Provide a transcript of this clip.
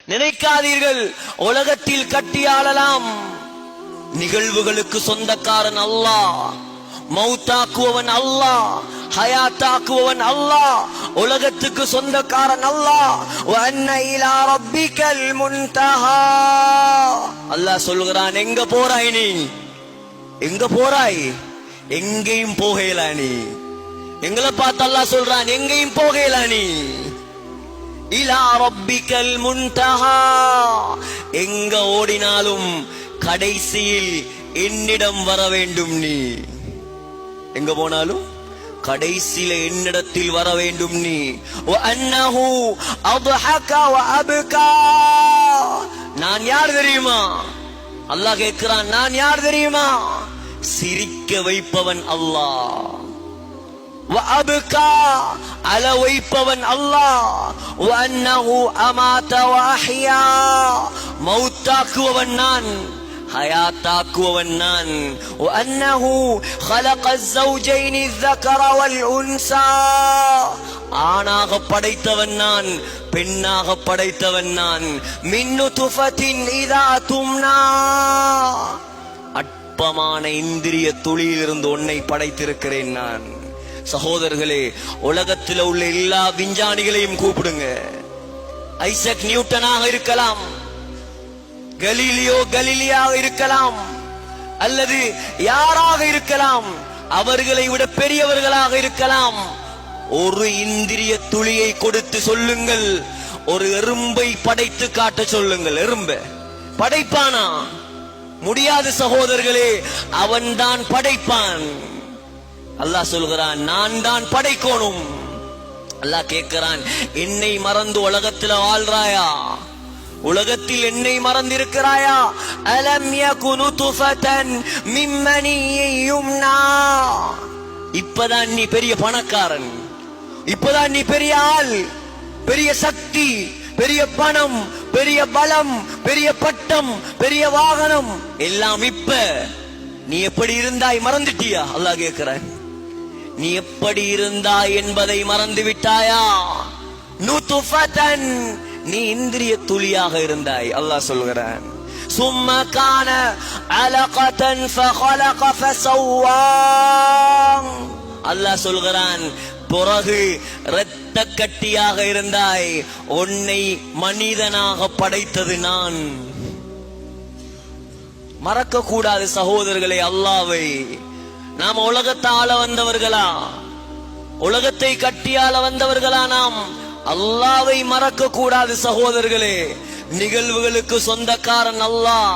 நினைக்காதீர்கள் உலகத்தில் கட்டியாளலாம். நிகழ்வுகளுக்கு சொந்தக்காரன் அல்லாஹ், மௌத்தாக்குவன் அல்லாஹ், ஹயாத்தாக்குவன் அல்லாஹ், உலகத்துக்கு சொந்தக்காரன் அல்லாஹ். வஅன்ன இலா ரப்பிக்கல் முன்தஹா. அல்லாஹ் சொல்கிறான், எங்க போறாய் நீ? எங்க போறாய்? எங்கேயும் போகல நீ. எங்களை பார்த்து அல்லாஹ் சொல்றான், எங்கேயும் போகல நீ. இலா ரப்பிக்கல் முன்தஹா. எங்க ஓடினாலும் கடைசியில் என்னிடம் வர வேண்டும் நீ. எங்க போனாலும் கடைசியில என்னிடத்தில் வர வேண்டும் நீ. வஅன்னஹு அத்ஹக வஅப்கா. நான் யார் தெரியுமா? அல்லாஹ் கேட்கிறான், நான் யார் தெரியுமா? சிரிக்க வைப்பவன் அல்லாஹ். வஅப்கா, அழ வைப்பவன் அல்லாஹ். வஅன்னஹு அமாத வஅஹ்யா. மௌத்தாக்குவன் நான், ஹயாத்தாக்குவன் நான். வஅன்னஹு خلق الزوجين الذكر والانثى. ஆணாக படைத்தவன் நான், பெண்ணாக படைத்தவன் நான். மின் நுத்ஃபத்தின் இதா தும்னா. அற்பமான இந்திரிய துளியிலிருந்து உன்னை படைத்திருக்கிறேன் நான். சகோதரர்களே, உலகத்தில் உள்ள எல்லா விஞ்ஞானிகளையும் கூப்பிடுங்க. ஐசக் நியூட்டனாக இருக்கலாம், கலீலியோ கலீலியாக இருக்கலாம், அல்லது யாராக இருக்கலாம், அவர்களை விட பெரியவர்களாக இருக்கலாம். ஒரு இந்திரிய துளியை கொடுத்து சொல்லுங்கள், ஒரு எறும்பை படைத்து காட்ட சொல்லுங்கள். எறும்பை படைப்பானா? முடியாது சகோதரர்களே, அவன்தான் படைப்பான். அல்லாஹ் சொல்கிறான், நான் தான் படைக்கணும். அல்லாஹ் கேட்கிறான், என்னை மறந்து உலகத்தில் வாழ்றாயா? உலகத்தில் என்னை மறந்திருக்கிறாயா? அலம் யகுனு துஃபதன் மின் மனிய்யின் யும்னா. இப்பதான் நீ பெரிய பணக்காரன், இப்பதான் நீ பெரிய ஆள், பெரிய சக்தி, பெரிய பணம், பெரிய பலம், பெரிய பட்டம், பெரிய வாகனம் எல்லாம் இப்ப. நீ எப்படி இருந்தாய் மறந்துட்டியா? அல்லாஹ் கேட்கிறான், நீ எப்படி இருந்தாய் என்பதை மறந்து விட்டாயா? நுத்ஃபதன், நீ இந்திரிய துளியாக இருந்தாய். அல்லாஹ் சொல்கிறான், சும்ம கான அலகதன் ஃபഖலக ஃபஸவ்வா. அல்லாஹ் சொல்கிறான், பிறகு இரத்த கட்டியாக இருந்தாய், உன்னை மனிதனாக படைத்தது நான். மறக்க கூடாது சகோதரர்களே அல்லாஹ்வை. நாம் உலகத்தை ஆள வந்தவர்களா? உலகத்தை கட்டியாள வந்தவர்களா நாம்? அல்லாஹ்வை மறக்க கூடாது சகோதரர்களே. நிகழ்வுகளுக்கு சொந்தக்காரன் அல்லாஹ்.